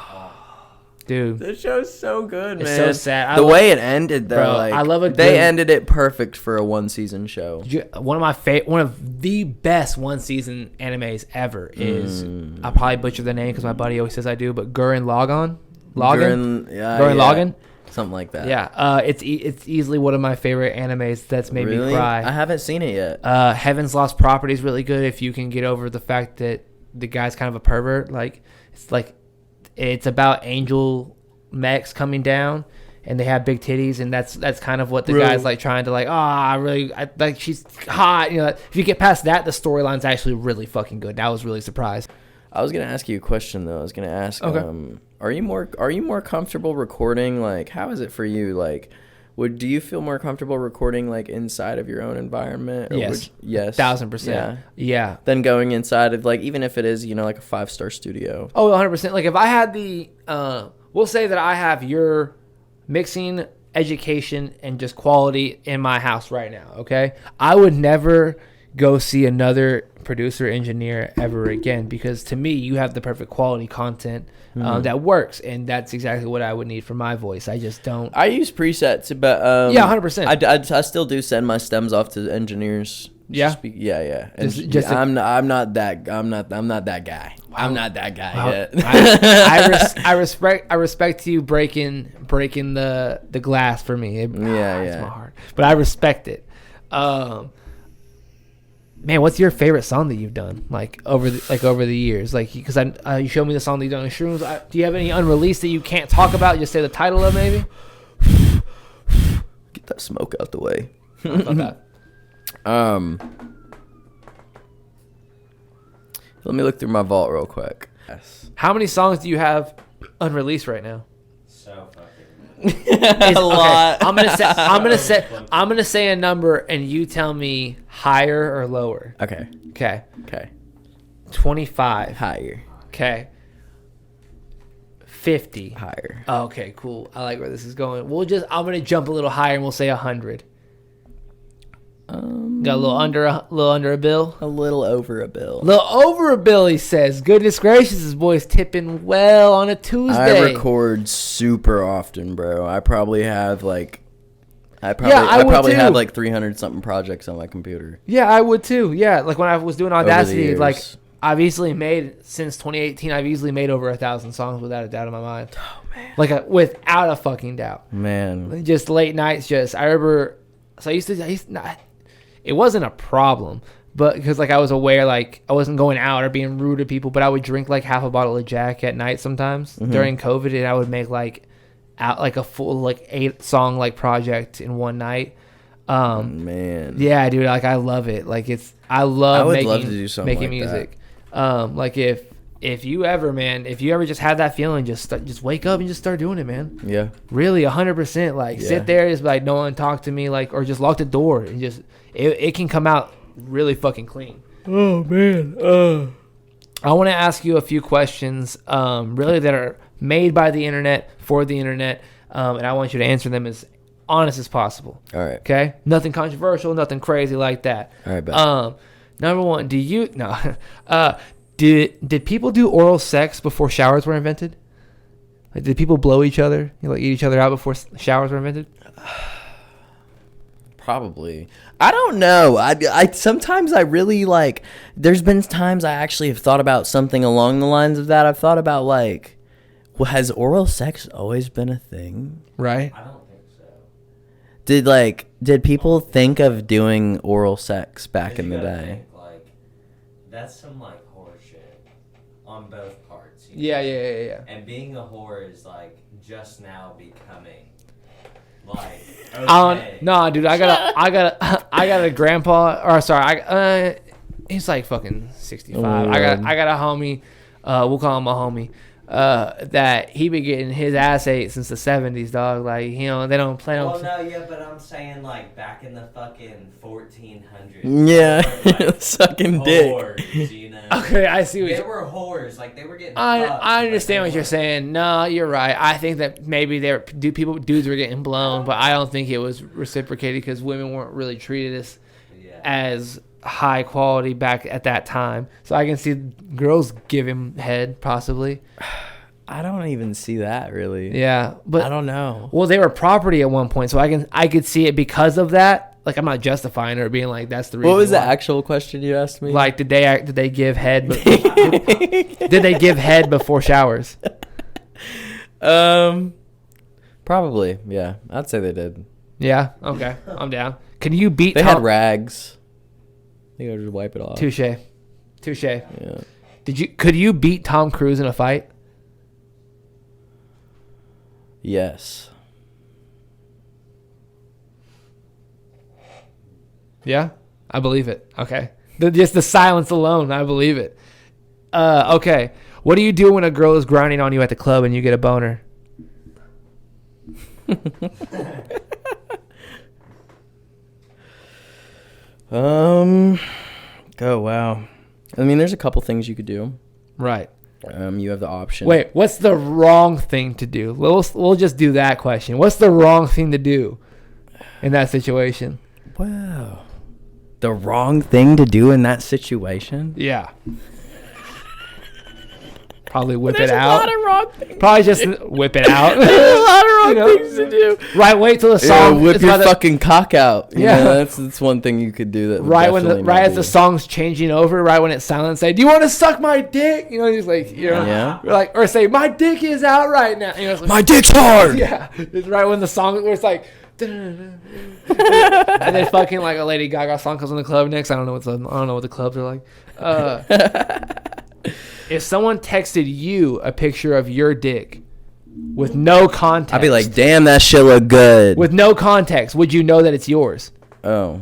Dude. This show's so good, man. It's so sad. The way it ended, though, bro, like, I love it. They ended it perfect for a 1-season show. One of the best 1-season animes ever is, I'll probably butcher the name because my buddy always says I do, but Gurren Lagann? Gurren Lagann? Something like that. Yeah, it's easily one of my favorite animes that's made me cry. I haven't seen it yet. Heaven's Lost Property is really good if you can get over the fact that the guy's kind of a pervert. Like it's about angel mechs coming down, and they have big titties, and that's kind of what the guy's like trying to like. She's hot. You know, if you get past that, the storyline's actually really fucking good. I was really surprised. I was gonna ask you a question though. I was gonna ask, okay. Are you more comfortable recording? Like, how is it for you? Like, do you feel more comfortable recording like inside of your own environment? Or Yes. Yes. 1000%. Yeah. Than going inside of like, even if it is, like a 5-star studio. Oh, 100%. Like if I had we'll say that I have your mixing, education, and just quality in my house right now. Okay, I would never go see another producer engineer ever again, because to me you have the perfect quality content that works, and that's exactly what I would need for my voice. I just don't. I use presets, but yeah, 100%. I still do send my stems off to engineers. Yeah, yeah. I'm not that guy. Wow. I'm not that guy yet. I respect you breaking the glass for me. It's my heart, but I respect it. man, what's your favorite song that you've done over the years? Like, because you showed me the song that you've done on Shrooms. Do you have any unreleased that you can't talk about? Just say the title of maybe. Get that smoke out the way. About that. Let me look through my vault real quick. Yes. How many songs do you have unreleased right now? So fucking. A lot. I'm gonna say a number, and you tell me higher or lower. Okay. Okay. 25. 25. Higher. Okay. 50. Higher. Oh, okay, cool. I like where this is going. I'm gonna jump a little higher, and we'll say 100. Got a little under a bill. A little over a bill. Little over a bill, he says. Goodness gracious, this boy's tipping well on a Tuesday. I record super often, bro. I probably have like, I would probably too. have like 300 something projects on my computer. Yeah, I would too. Yeah, like when I was doing Audacity, years. like I've easily made since 2018. I've easily made over 1,000 songs without a doubt in my mind. Oh man. Like without a fucking doubt. Man. Just late nights. I remember. So I used to. It wasn't a problem, but because like I was aware, like I wasn't going out or being rude to people, but I would drink like half a bottle of Jack at night sometimes during COVID, and I would make like a full like 8-song like project in one night. Man. Yeah, dude, like I love it. Like I would love to do something making like music. Like if you ever just had that feeling, just wake up and just start doing it, man. Yeah. Really, 100%. Like sit there, just like no one talk to me, like or just lock the door and just it can come out really fucking clean. Oh man. I want to ask you a few questions, really that are made by the internet for the internet, and I want you to answer them as honest as possible. All right. Okay. Nothing controversial, nothing crazy like that. All right. Bet. Number one, did people do oral sex before showers were invented? Like, did people blow each other, eat each other out before showers were invented? Probably. I don't know. I sometimes I really like. There's been times I actually have thought about something along the lines of that. I've thought about like, well, has oral sex always been a thing? Right. I don't think so. Did people think of doing oral sex back in the day? Think, like, that's some like horror shit on both parts. Yeah. And being a whore is like just now becoming like. Okay. No, dude, I got a grandpa, or sorry, he's like fucking 65. Oh, I got a homie, we'll call him a homie, that he been getting his ass ate since the 70s, dog. Like, they don't plan on. Well, no, yeah, but I'm saying like back in the fucking 1400s. Yeah, like, sucking dick. Whores, Okay, I see what they were whores, like they were getting. I understand what you're saying. No, you're right. I think that maybe dudes were getting blown, but I don't think it was reciprocated because women weren't really treated as high quality back at that time. So I can see girls give him head possibly. I don't even see that really. Yeah, but I don't know. Well, they were property at one point, so I could see it because of that. Like, I'm not justifying it or being like that's the reason. What was the actual question you asked me? Like, did they give head? Did they give head before showers? Probably. Yeah, I'd say they did. Yeah. Okay, I'm down. Can you beat? They had rags. I think I would just wipe it off. Touche. Yeah. Could you beat Tom Cruise in a fight? Yes. Yeah, I believe it. Okay. Just the silence alone, I believe it. Okay. What do you do when a girl is grinding on you at the club and you get a boner? Oh, wow. I mean, there's a couple things you could do. Right. You have the option. Wait, what's the wrong thing to do? We'll just do that question. What's the wrong thing to do in that situation? Wow. The wrong thing to do in that situation? Yeah. Probably whip There's it out. a lot of wrong things. Probably just whip it out. There's a lot of wrong things to do. Right, wait till the song. Whip your fucking cock out. Yeah. That's one thing you could do. That Right as the song's changing over, right when it's silent, say, "Do you want to suck my dick?" He's like, Yeah. like, or say, "My dick is out right now." Like, my dick's hard. Yeah, it's right when the song where it's like, and then fucking like a Lady Gaga song comes on the club next. I don't know what the clubs are like. If someone texted you a picture of your dick with no context, I'd be like, damn, that shit look good. With no context, would you know that it's yours? Oh.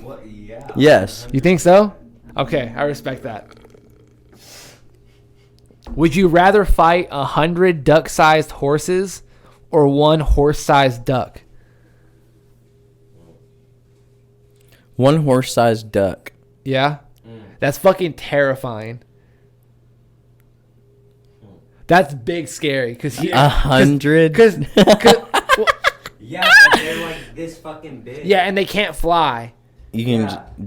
What? Yeah. Yes. You think so? Okay, I respect that. Would you rather fight 100 duck-sized horses or 1 horse-sized duck? 1 horse-sized duck. Yeah? That's fucking terrifying. That's big scary. 100? Because Yeah, but they're like this fucking big. yeah, and they can't fly. You can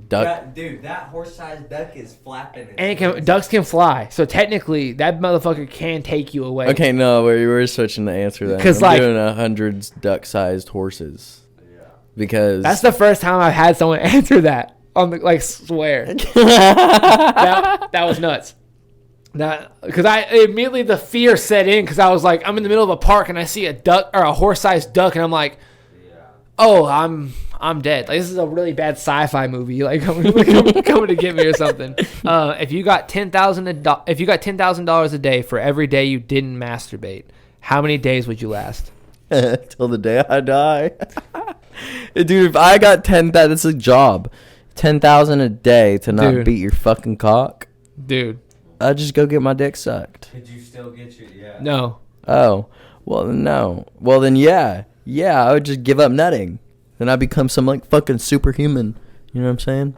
duck. That horse-sized duck is flapping. And ducks can fly. So technically, that motherfucker can take you away. Okay, no, we're switching the answer then. 'Cause, I'm like- doing 100 duck-sized horses. Yeah. Because That's the first time I've had someone answer that. On the, like, swear. that was nuts. Because I immediately the fear set in because I was like, I'm in the middle of a park and I see a duck or a horse-sized duck and I'm like, oh, I'm dead. Like, this is a really bad sci-fi movie. Like coming to get me or something. If you got $10,000 a day for every day you didn't masturbate, how many days would you last? till the day I die. Dude, if I got 10,000, that's a job. 10,000 a day to not Dude. beat your fucking cock. Dude, I'd just go get my dick sucked. Could you still get your no. Oh, well, no. Well, then, yeah. Yeah, I would just give up nutting. Then I become some, like, fucking superhuman. You know what I'm saying?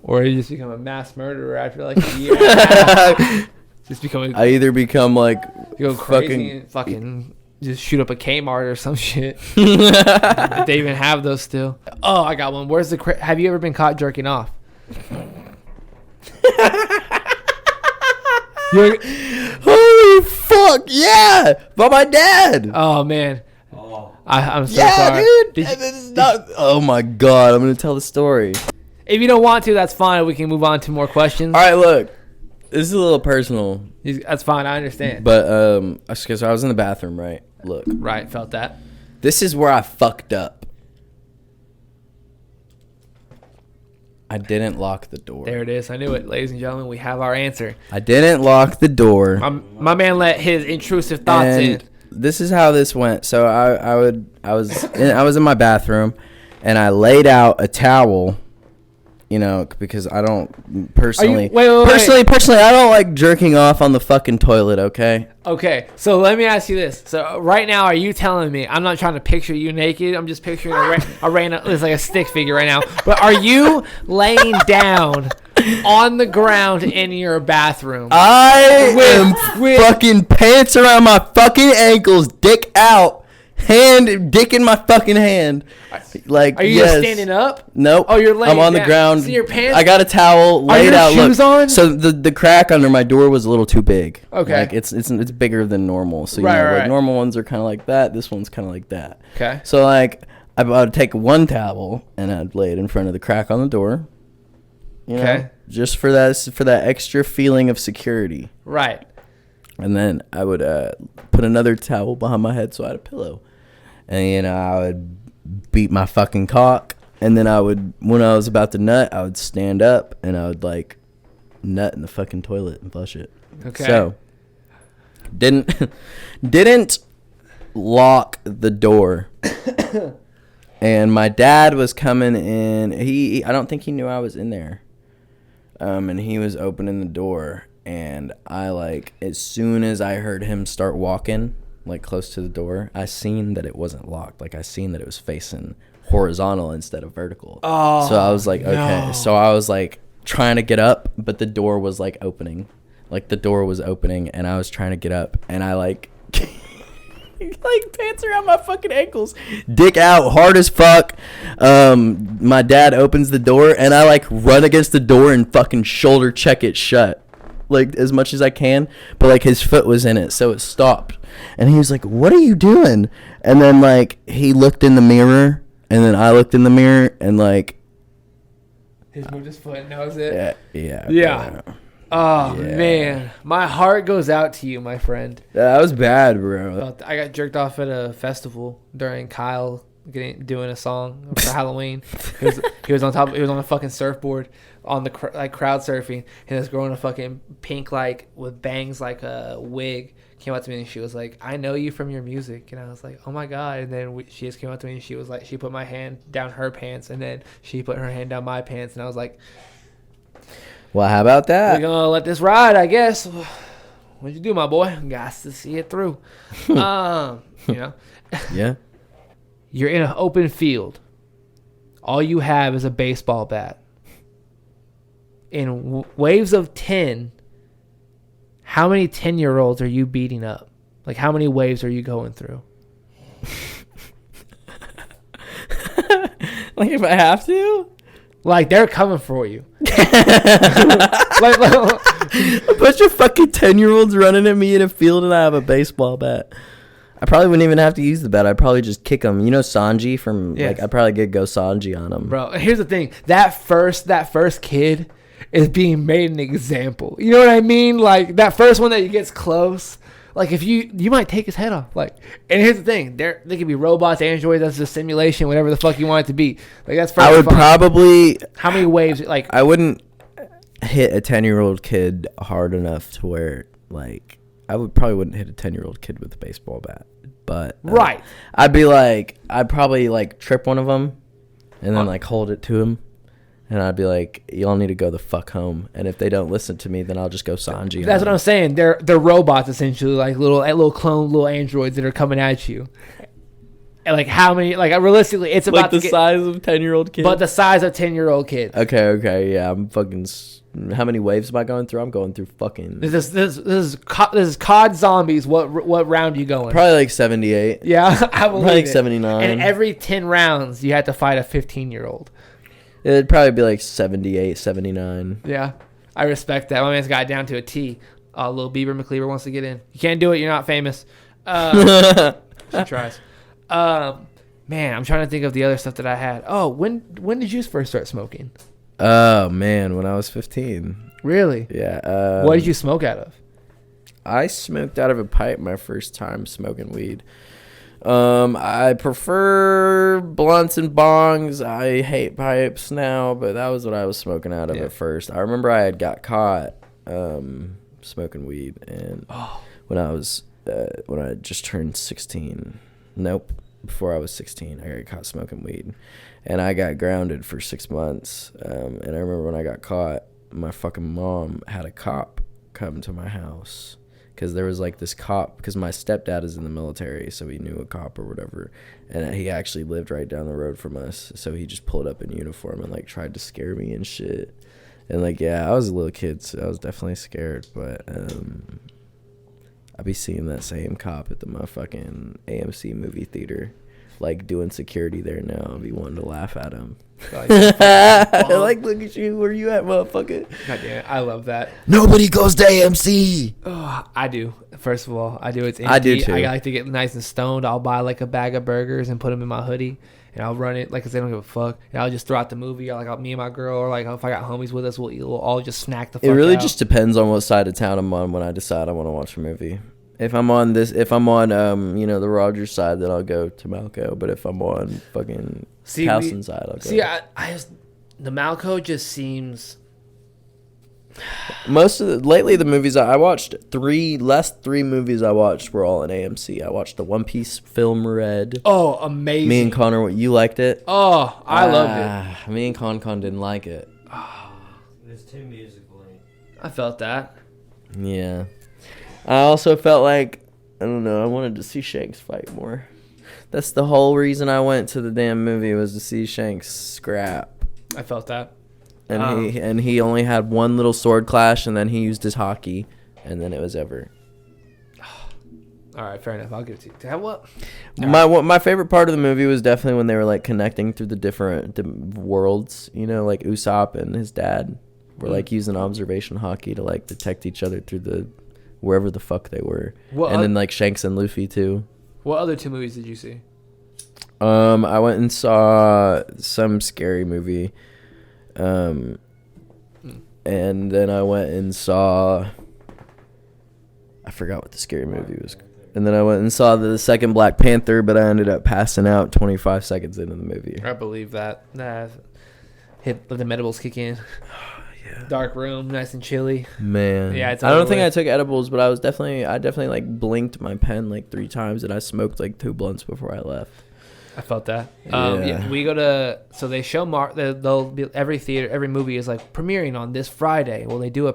Or you just become a mass murderer after like a year and a half. Just become I either become, like, you go crazy and fucking just shoot up a Kmart or some shit. If they even have those still. Oh, I got one. Where's the have you ever been caught jerking off? Holy fuck, yeah! By my dad! Oh man. Oh. I'm so Yeah, sorry. dude! Oh my god, I'm gonna tell the story. If you don't want to, that's fine. We can move on to more questions. Alright, look. This is a little personal. That's fine. I understand. But, so I was in the bathroom, right? Look. Right, felt that. This is where I fucked up. I didn't lock the door. There it is. I knew it. Ladies and gentlemen, we have our answer. I didn't lock the door. My man let his intrusive thoughts in. This is how this went. So I was in my bathroom, and I laid out a towel, you know, because I don't personally. Wait. Personally, I don't like jerking off on the fucking toilet. Okay. Okay, so let me ask you this. So right now, are you telling me, I'm not trying to picture you naked, I'm just picturing it's like a stick figure right now, but are you laying down on the ground in your bathroom? I am fucking pants around my fucking ankles, dick out, dick in my fucking hand. Like, are you just standing up? Nope. Oh, you're laying I'm on the down. ground. So your pants? I got a towel laid your out. shoes Look, on? so the crack under my door was a little too big. Okay. Like it's bigger than normal. So Right. normal ones are kind of like that. This one's kind of like that. Okay. So like I would take one towel and I'd lay it in front of the crack on the door. You know, Okay. just for that extra feeling of security. Right. And then I would put another towel behind my head so I had a pillow. And, you know, I would beat my fucking cock. And then when I was about to nut, I would stand up and I would, like, nut in the fucking toilet and flush it. Okay. So, didn't lock the door. And my dad was coming in. I don't think he knew I was in there. And he was opening the door. And I, like, as soon as I heard him start walking, like, close to the door, I seen that it wasn't locked. Like, I seen that it was facing horizontal instead of vertical. Oh, so I was like, okay. no. So I was, like, trying to get up, but the door was, like, opening. Like, the door was opening, and I was trying to get up, and I, like, like, pants around my fucking ankles. Dick out, hard as fuck. My dad opens the door, and I, like, run against the door and fucking shoulder check it shut. Like, as much as I can, but, like, his foot was in it, so it stopped. And he was like, what are you doing? And then, like, he looked in the mirror, and then I looked in the mirror, and, like... He's moved his foot and that was it? Yeah. Yeah. Oh Yeah. man, my heart goes out to you, my friend. That was bad, bro. I got jerked off at a festival during Kyle doing a song for Halloween. He was on top. He was on a fucking surfboard on the crowd surfing, and this girl in a fucking pink with bangs like a wig came up to me and she was like, "I know you from your music," and I was like, "Oh my god!" And then she just came up to me and she was like, she put my hand down her pants and then she put her hand down my pants, and I was like, Well, how about that? "We're gonna let this ride, I guess." What'd you do, my boy? Got to see it through. You know. Yeah. You're in an open field. All you have is a baseball bat. In waves of 10, how many 10-year-olds are you beating up? Like, how many waves are you going through? Like, if I have to? Like, they're coming for you. A bunch of fucking 10-year-olds running at me in a field and I have a baseball bat. I probably wouldn't even have to use the bat. I'd probably just kick them. You know Sanji from, Yes. I'd probably go Sanji on him. Bro, here's the thing. That first kid is being made an example. You know what I mean? Like, that first one that gets close, like, if you might take his head off. Like, and here's the thing. They could be robots, androids, that's a simulation, whatever the fuck you want it to be. Like, that's first. I would probably... How many waves, like... I wouldn't hit a 10-year-old kid hard enough to where, like... I probably wouldn't hit a 10-year-old kid with a baseball bat. But... right. I'd probably, like, trip one of them and then, like, hold it to him. And I'd be like, y'all need to go the fuck home. And if they don't listen to me, then I'll just go Sanji. That's what I'm saying. They're robots, essentially, like little clone, little androids that are coming at you. And like, how many? Like, realistically, it's about like the size of 10-year-old kids. But the size of 10-year-old kids. Okay, yeah. I'm fucking. How many waves am I going through? I'm going through fucking. This is COD Zombies. What round are you going? Probably like 78. Yeah, I believe Probably like it. 79. And every 10 rounds, you had to fight a 15-year-old. It'd probably be like 78, 79. Yeah, I respect that. My man's got it down to a T. Little Bieber McCleaver wants to get in. You can't do it. You're not famous. She tries. Man, I'm trying to think of the other stuff that I had. Oh, when did you first start smoking? Oh man, when I was 15. Really? Yeah. What did you smoke out of? I smoked out of a pipe my first time smoking weed. I prefer blunts and bongs. I hate pipes now, but that was what I was smoking out of at first. I remember I had got caught smoking weed, and when I just turned 16. Nope, before I was 16, I got caught smoking weed, and I got grounded for 6 months. And I remember when I got caught, my fucking mom had a cop come to my house. Because there was like this cop, because my stepdad is in the military, so he knew a cop or whatever, and he actually lived right down the road from us, so he just pulled up in uniform and like tried to scare me and shit. And like, yeah, I was a little kid, so I was definitely scared, but I'd be seeing that same cop at the motherfucking AMC movie theater, like doing security there now. I'd be wanting to laugh at him. Like, look at you, where you at, motherfucker? God damn it, I love that. Nobody goes to AMC. Oh, I do. First of all, I do. It's empty. I do too. I like to get nice and stoned. I'll buy like a bag of burgers and put them in my hoodie, and I'll run it like I don't give a fuck. And I'll just throw out the movie. Me and my girl, or like if I got homies with us, we'll all just snack the fuck out. It really just depends on what side of town I'm on when I decide I want to watch a movie. If I'm on the Rogers side, then I'll go to Malco. But if I'm on fucking Towson side, I'll go. I just the Malco just seems. Lately the movies I watched, last three movies I watched were all in AMC. I watched the One Piece film Red. Oh, amazing! Me and Connor, you liked it? Oh, I loved it. Me and Con didn't like it. It's too musically. I felt that. Yeah. I also felt like, I don't know, I wanted to see Shanks fight more. That's the whole reason I went to the damn movie, was to see Shanks scrap. I felt that. And he only had one little sword clash, and then he used his hockey, and then it was over. All right, fair enough. I'll give it to you. What? My favorite part of the movie was definitely when they were like connecting through the different worlds. You know, like Usopp and his dad were like using observation hockey to like detect each other through the wherever the fuck they were. Then like Shanks and Luffy too. What other two movies did you see? I went and saw some scary movie. And then I went and saw, I forgot what the scary movie was. And then I went and saw the second Black Panther, but I ended up passing out 25 seconds into the movie. I believe that. Let the medibles kick in. Yeah. Dark room, nice and chilly. Man. Yeah, it's I don't over think I with. took edibles, but I definitely like blinked my pen like 3 times, and I smoked like 2 blunts before I left. I felt that. Yeah. We go to, so they show they'll be, every movie is like premiering on this Friday. Well, they do a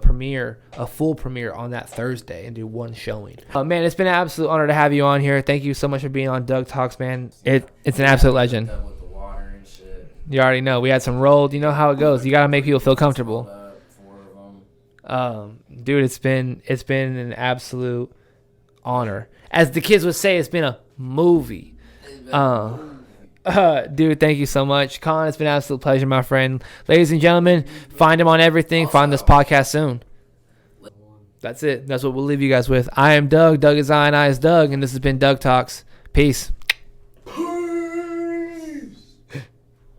full premiere on that Thursday and do one showing. Man, it's been an absolute honor to have you on here. Thank you so much for being on D.O.U.G Talks, man. It's an absolute legend. With the water and shit. You already know. We had some rolled. You know how it goes. You got to make people feel comfortable. 4 of them. Dude, it's been an absolute honor. As the kids would say, it's been a movie. Dude, thank you so much. Colin, it's been an absolute pleasure, my friend. Ladies and gentlemen, find him on everything. Find this podcast soon. That's it. That's what we'll leave you guys with. I am D.O.U.G. D.O.U.G is I, and I is D.O.U.G, and this has been D.O.U.G Talks. Peace.